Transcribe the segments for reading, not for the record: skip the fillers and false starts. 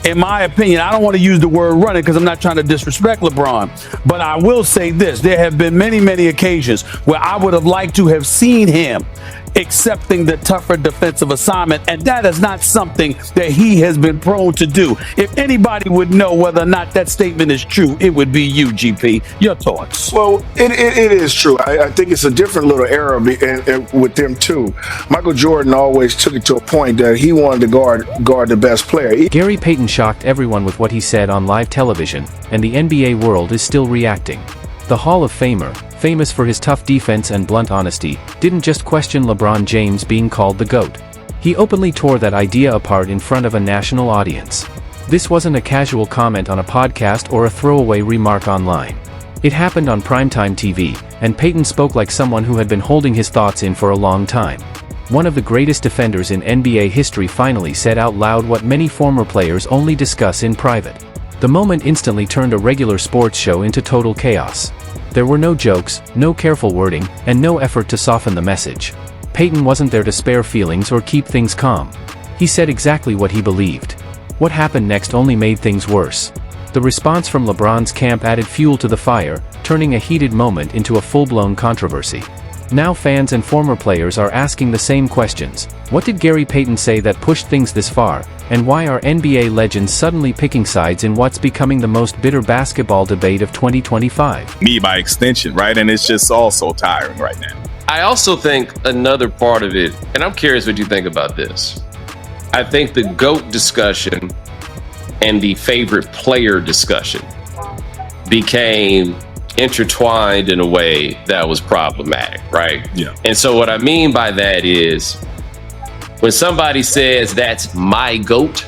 in my opinion, I don't want to use the word running because I'm not trying to disrespect LeBron, but I will say this. There have been many, many occasions where I would have liked to have seen him accepting the tougher defensive assignment, and that is not something that he has been prone to do. If anybody would know whether or not that statement is true, it would be you, GP. Your thoughts? Well, it is true. I think it's a different little era with them too. Michael Jordan always took it to a point that he wanted to guard the best player. Gary Payton shocked everyone with what he said on live television, and the NBA world is still reacting. The Hall of Famer, famous for his tough defense and blunt honesty, didn't just question LeBron James being called the GOAT. He openly tore that idea apart in front of a national audience. This wasn't a casual comment on a podcast or a throwaway remark online. It happened on primetime TV, and Payton spoke like someone who had been holding his thoughts in for a long time. One of the greatest defenders in NBA history finally said out loud what many former players only discuss in private. The moment instantly turned a regular sports show into total chaos. There were no jokes, no careful wording, and no effort to soften the message. Payton wasn't there to spare feelings or keep things calm. He said exactly what he believed. What happened next only made things worse. The response from LeBron's camp added fuel to the fire, turning a heated moment into a full-blown controversy. Now fans and former players are asking the same questions. What did Gary Payton say that pushed things this far, and why are NBA legends suddenly picking sides in what's becoming the most bitter basketball debate of 2025? Me by extension, right? And it's just all so tiring right now. I also think another part of it, and I'm curious what you think about this. I think the GOAT discussion and the favorite player discussion became intertwined in a way that was problematic, right? Yeah. And so what I mean by that is when somebody says that's my GOAT,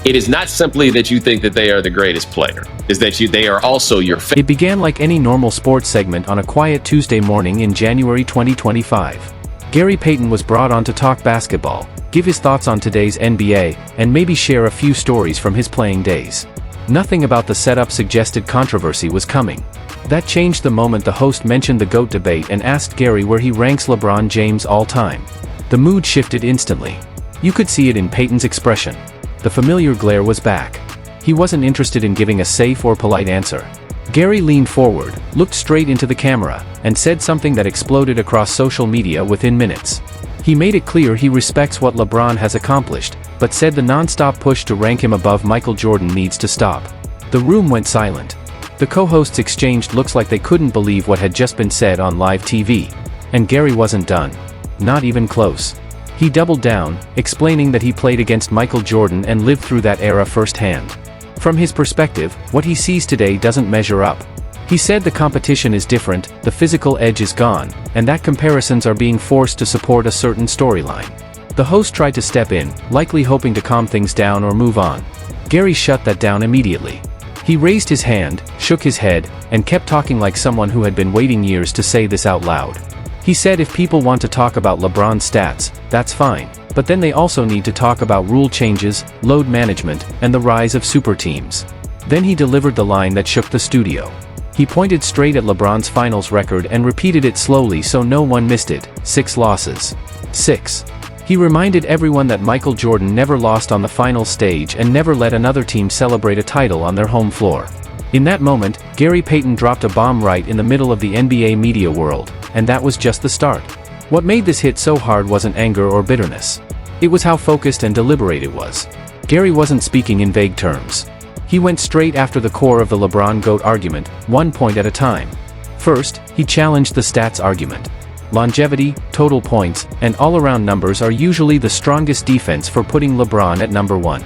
it is not simply that you think that they are the greatest player, is that they are also your favorite. It began like any normal sports segment on a quiet Tuesday morning in January 2025. Gary Payton was brought on to talk basketball, give his thoughts on today's NBA, and maybe share a few stories from his playing days. Nothing about the setup suggested controversy was coming. That changed the moment the host mentioned the GOAT debate and asked Gary where he ranks LeBron James all time. The mood shifted instantly. You could see it in Payton's expression. The familiar glare was back. He wasn't interested in giving a safe or polite answer. Gary leaned forward, looked straight into the camera, and said something that exploded across social media within minutes. He made it clear he respects what LeBron has accomplished, but said the non-stop push to rank him above Michael Jordan needs to stop. The room went silent. The co-hosts exchanged looks like they couldn't believe what had just been said on live TV. And Gary wasn't done. Not even close. He doubled down, explaining that he played against Michael Jordan and lived through that era firsthand. From his perspective, what he sees today doesn't measure up. He said the competition is different, the physical edge is gone, and that comparisons are being forced to support a certain storyline. The host tried to step in, likely hoping to calm things down or move on. Gary shut that down immediately. He raised his hand, shook his head, and kept talking like someone who had been waiting years to say this out loud. He said if people want to talk about LeBron's stats, that's fine, but then they also need to talk about rule changes, load management, and the rise of super teams. Then he delivered the line that shook the studio. He pointed straight at LeBron's finals record and repeated it slowly so no one missed it: 6 losses. 6. He reminded everyone that Michael Jordan never lost on the final stage and never let another team celebrate a title on their home floor. In that moment, Gary Payton dropped a bomb right in the middle of the NBA media world, and that was just the start. What made this hit so hard wasn't anger or bitterness. It was how focused and deliberate it was. Gary wasn't speaking in vague terms. He went straight after the core of the LeBron GOAT argument, one point at a time. First, he challenged the stats argument. Longevity, total points, and all-around numbers are usually the strongest defense for putting LeBron at number 1.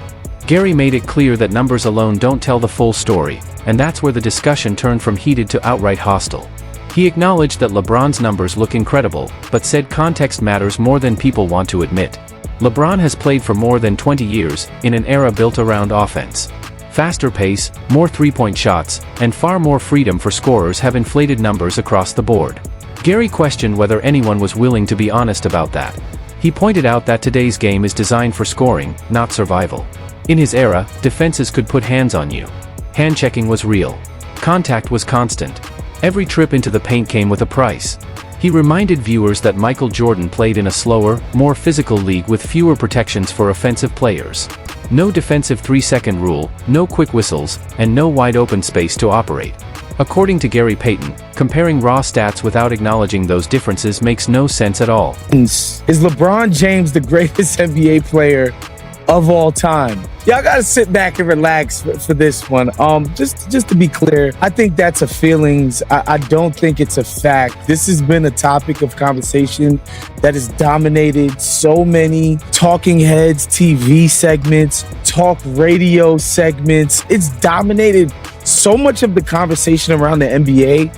Gary made it clear that numbers alone don't tell the full story, and that's where the discussion turned from heated to outright hostile. He acknowledged that LeBron's numbers look incredible, but said context matters more than people want to admit. LeBron has played for more than 20 years, in an era built around offense. Faster pace, more three-point shots, and far more freedom for scorers have inflated numbers across the board. Gary questioned whether anyone was willing to be honest about that. He pointed out that today's game is designed for scoring, not survival. In his era, defenses could put hands on you. Hand-checking was real. Contact was constant. Every trip into the paint came with a price. He reminded viewers that Michael Jordan played in a slower, more physical league with fewer protections for offensive players. No defensive 3-second rule, no quick whistles, and no wide open space to operate. According to Gary Payton, comparing raw stats without acknowledging those differences makes no sense at all. Is LeBron James the greatest NBA player of all time? Y'all gotta sit back and relax for this one. Just to be clear, I think that's a feelings. I don't think it's a fact. This has been a topic of conversation that has dominated so many talking heads, TV segments, talk radio segments. It's dominated so much of the conversation around the NBA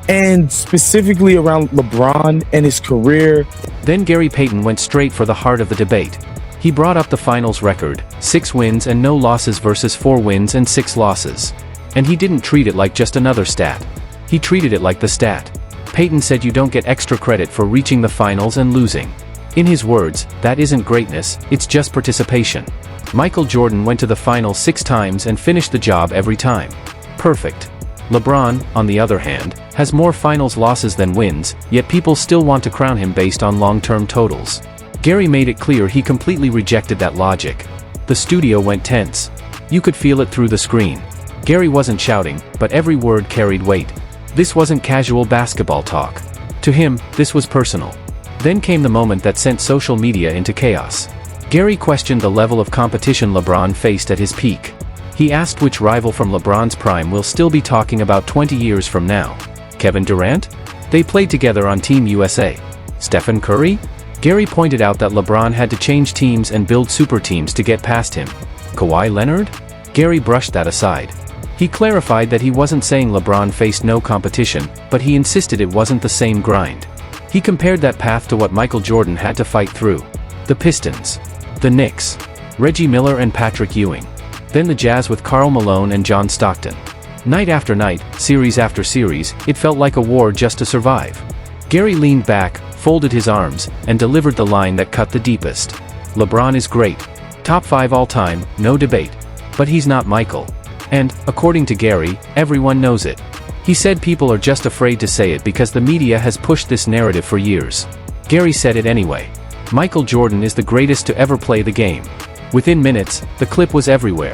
and specifically around LeBron and his career. Then Gary Payton went straight for the heart of the debate. He brought up the finals record, 6 wins and no losses versus 4 wins and 6 losses. And he didn't treat it like just another stat. He treated it like the stat. Payton said you don't get extra credit for reaching the finals and losing. In his words, that isn't greatness, it's just participation. Michael Jordan went to the finals 6 times and finished the job every time. Perfect. LeBron, on the other hand, has more finals losses than wins, yet people still want to crown him based on long-term totals. Gary made it clear he completely rejected that logic. The studio went tense. You could feel it through the screen. Gary wasn't shouting, but every word carried weight. This wasn't casual basketball talk. To him, this was personal. Then came the moment that sent social media into chaos. Gary questioned the level of competition LeBron faced at his peak. He asked which rival from LeBron's prime we'll still be talking about 20 years from now. Kevin Durant? They played together on Team USA. Stephen Curry? Gary pointed out that LeBron had to change teams and build super teams to get past him. Kawhi Leonard? Gary brushed that aside. He clarified that he wasn't saying LeBron faced no competition, but he insisted it wasn't the same grind. He compared that path to what Michael Jordan had to fight through. The Pistons. The Knicks. Reggie Miller and Patrick Ewing. Then the Jazz with Karl Malone and John Stockton. Night after night, series after series, it felt like a war just to survive. Gary leaned back, folded his arms, and delivered the line that cut the deepest. LeBron is great. Top 5 all time, no debate. But he's not Michael. And, according to Gary, everyone knows it. He said people are just afraid to say it because the media has pushed this narrative for years. Gary said it anyway. Michael Jordan is the greatest to ever play the game. Within minutes, the clip was everywhere.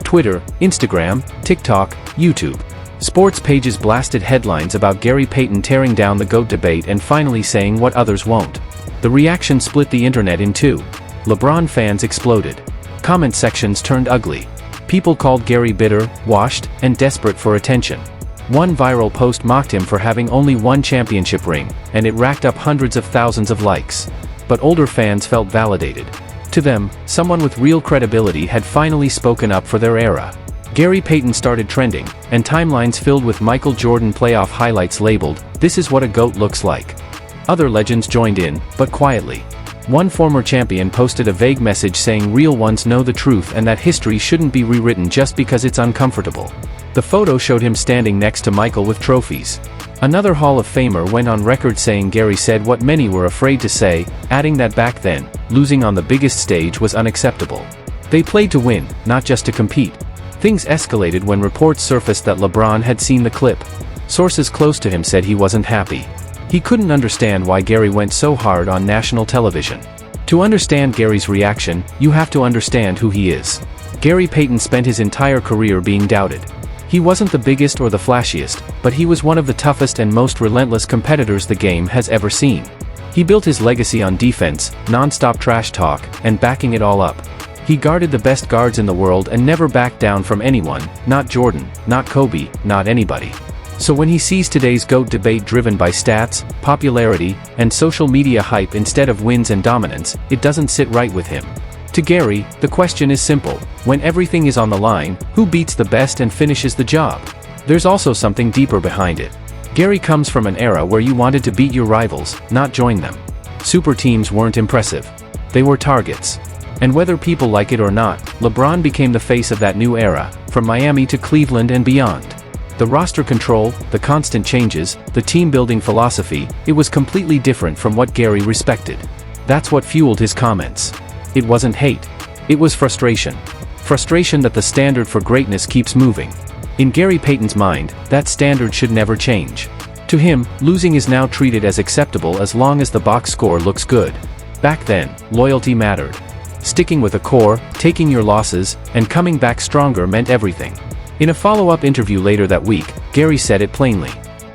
Twitter, Instagram, TikTok, YouTube. Sports pages blasted headlines about Gary Payton tearing down the GOAT debate and finally saying what others won't. The reaction split the internet in two. LeBron fans exploded. Comment sections turned ugly. People called Gary bitter, washed, and desperate for attention. One viral post mocked him for having only one championship ring, and it racked up hundreds of thousands of likes. But older fans felt validated. To them, someone with real credibility had finally spoken up for their era. Gary Payton started trending, and timelines filled with Michael Jordan playoff highlights labeled, "This is what a GOAT looks like." Other legends joined in, but quietly. One former champion posted a vague message saying real ones know the truth and that history shouldn't be rewritten just because it's uncomfortable. The photo showed him standing next to Michael with trophies. Another Hall of Famer went on record saying Gary said what many were afraid to say, adding that back then, losing on the biggest stage was unacceptable. They played to win, not just to compete. Things escalated when reports surfaced that LeBron had seen the clip. Sources close to him said he wasn't happy. He couldn't understand why Gary went so hard on national television. To understand Gary's reaction, you have to understand who he is. Gary Payton spent his entire career being doubted. He wasn't the biggest or the flashiest, but he was one of the toughest and most relentless competitors the game has ever seen. He built his legacy on defense, non-stop trash talk, and backing it all up. He guarded the best guards in the world and never backed down from anyone, not Jordan, not Kobe, not anybody. So when he sees today's GOAT debate driven by stats, popularity, and social media hype instead of wins and dominance, it doesn't sit right with him. To Gary, the question is simple: when everything is on the line, who beats the best and finishes the job? There's also something deeper behind it. Gary comes from an era where you wanted to beat your rivals, not join them. Super teams weren't impressive. They were targets. And whether people like it or not, LeBron became the face of that new era, from Miami to Cleveland and beyond. The roster control, the constant changes, the team-building philosophy, it was completely different from what Gary respected. That's what fueled his comments. It wasn't hate. It was frustration. Frustration that the standard for greatness keeps moving. In Gary Payton's mind, that standard should never change. To him, losing is now treated as acceptable as long as the box score looks good. Back then, loyalty mattered. Sticking with a core, taking your losses, and coming back stronger meant everything. In a follow-up interview later that week, Gary said it plainly.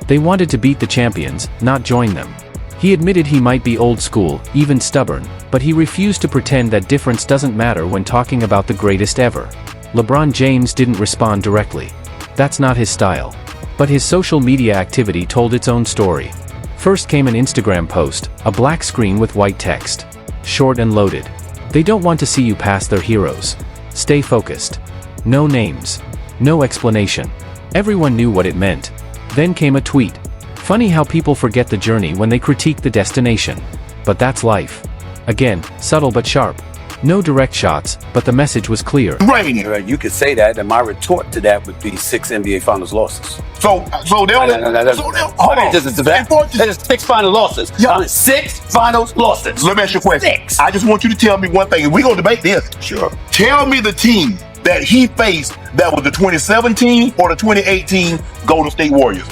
They wanted to beat the champions, not join them. He admitted he might be old school, even stubborn, but he refused to pretend that difference doesn't matter when talking about the greatest ever. LeBron James didn't respond directly. That's not his style. But his social media activity told its own story. First came an Instagram post, a black screen with white text. Short and loaded. They don't want to see you pass their heroes. Stay focused. No names. No explanation. Everyone knew what it meant. Then came a tweet. Funny how people forget the journey when they critique the destination. But that's life. Again, subtle but sharp. No direct shots, but the message was clear. You could say that, and my retort to that would be 6 NBA Finals losses. So they only Hold on. There's 6 final losses. 6 finals losses. Let me ask you a question. 6. I just want you to tell me one thing, and we're gonna debate this. Sure. Tell me the team that he faced that was the 2017 or the 2018 Golden State Warriors.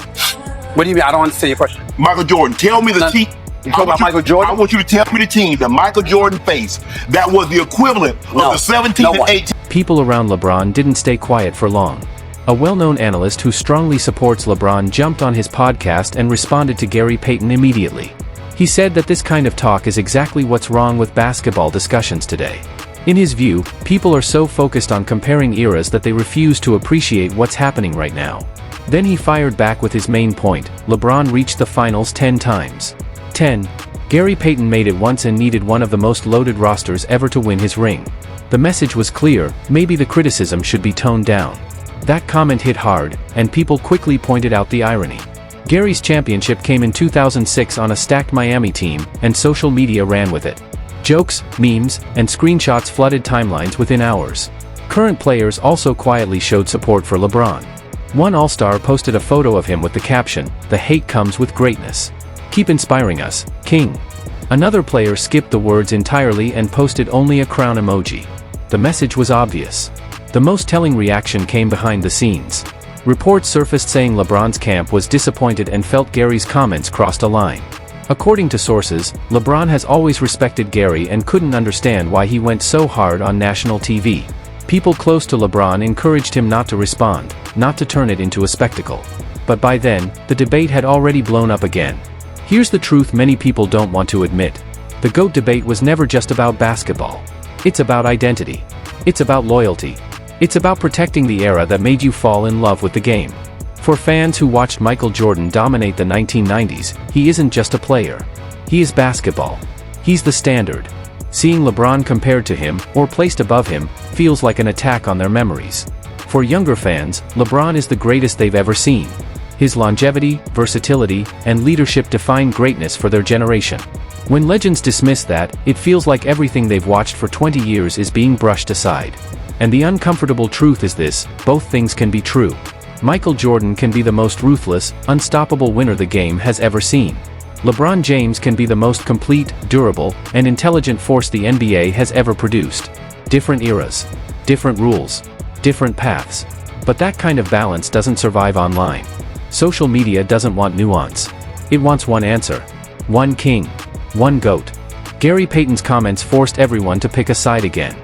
What do you mean? I don't understand your question. Michael Jordan. Tell me the team. You talking about Michael Jordan? I want you to tell me the team that Michael Jordan faced that was the equivalent of the 17 and 18. People around LeBron didn't stay quiet for long. A well-known analyst who strongly supports LeBron jumped on his podcast and responded to Gary Payton immediately. He said that this kind of talk is exactly what's wrong with basketball discussions today. In his view, people are so focused on comparing eras that they refuse to appreciate what's happening right now. Then he fired back with his main point: LeBron reached the finals 10 times. 10. Gary Payton made it once and needed one of the most loaded rosters ever to win his ring. The message was clear, maybe the criticism should be toned down. That comment hit hard, and people quickly pointed out the irony. Gary's championship came in 2006 on a stacked Miami team, and social media ran with it. Jokes, memes, and screenshots flooded timelines within hours. Current players also quietly showed support for LeBron. One All-Star posted a photo of him with the caption, "The hate comes with greatness. Keep inspiring us, King." Another player skipped the words entirely and posted only a crown emoji. The message was obvious. The most telling reaction came behind the scenes. Reports surfaced saying LeBron's camp was disappointed and felt Gary's comments crossed a line. According to sources, LeBron has always respected Gary and couldn't understand why he went so hard on national TV. People close to LeBron encouraged him not to respond, not to turn it into a spectacle. But by then, the debate had already blown up again. Here's the truth many people don't want to admit. The GOAT debate was never just about basketball. It's about identity. It's about loyalty. It's about protecting the era that made you fall in love with the game. For fans who watched Michael Jordan dominate the 1990s, he isn't just a player. He is basketball. He's the standard. Seeing LeBron compared to him, or placed above him, feels like an attack on their memories. For younger fans, LeBron is the greatest they've ever seen. His longevity, versatility, and leadership define greatness for their generation. When legends dismiss that, it feels like everything they've watched for 20 years is being brushed aside. And the uncomfortable truth is this: both things can be true. Michael Jordan can be the most ruthless, unstoppable winner the game has ever seen. LeBron James can be the most complete, durable, and intelligent force the NBA has ever produced. Different eras, different rules, different paths. But that kind of balance doesn't survive online. Social media doesn't want nuance. It wants one answer. One king. One GOAT. Gary Payton's comments forced everyone to pick a side again.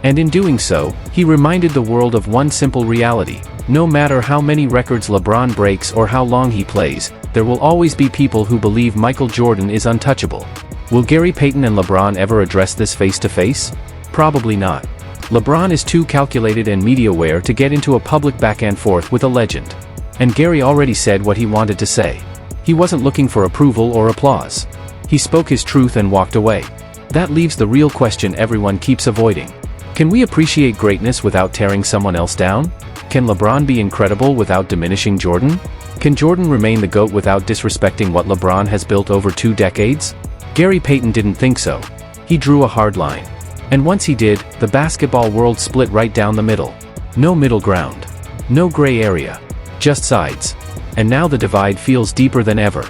And in doing so, he reminded the world of one simple reality: no matter how many records LeBron breaks or how long he plays, there will always be people who believe Michael Jordan is untouchable. Will Gary Payton and LeBron ever address this face-to-face? Probably not. LeBron is too calculated and media-aware to get into a public back-and-forth with a legend. And Gary already said what he wanted to say. He wasn't looking for approval or applause. He spoke his truth and walked away. That leaves the real question everyone keeps avoiding. Can we appreciate greatness without tearing someone else down? Can LeBron be incredible without diminishing Jordan? Can Jordan remain the GOAT without disrespecting what LeBron has built over 2 decades? Gary Payton didn't think so. He drew a hard line. And once he did, the basketball world split right down the middle. No middle ground. No gray area. Just sides. And now the divide feels deeper than ever.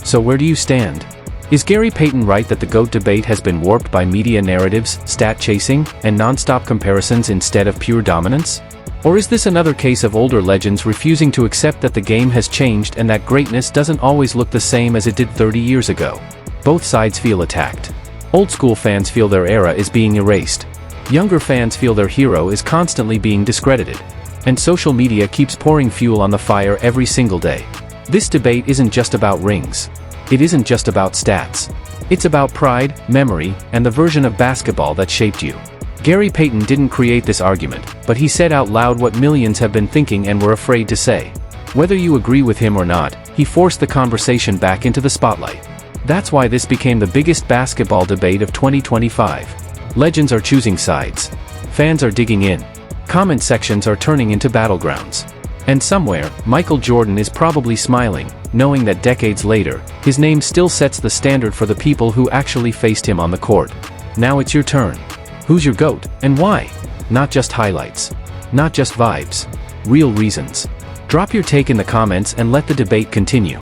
So where do you stand? Is Gary Payton right that the GOAT debate has been warped by media narratives, stat chasing, and non-stop comparisons instead of pure dominance? Or is this another case of older legends refusing to accept that the game has changed and that greatness doesn't always look the same as it did 30 years ago? Both sides feel attacked. Old school fans feel their era is being erased. Younger fans feel their hero is constantly being discredited. And social media keeps pouring fuel on the fire every single day. This debate isn't just about rings. It isn't just about stats. It's about pride, memory, and the version of basketball that shaped you. Gary Payton didn't create this argument, but he said out loud what millions have been thinking and were afraid to say. Whether you agree with him or not, he forced the conversation back into the spotlight. That's why this became the biggest basketball debate of 2025. Legends are choosing sides. Fans are digging in. Comment sections are turning into battlegrounds. And somewhere, Michael Jordan is probably smiling, knowing that decades later, his name still sets the standard for the people who actually faced him on the court. Now it's your turn. Who's your GOAT, and why? Not just highlights. Not just vibes. Real reasons. Drop your take in the comments and let the debate continue.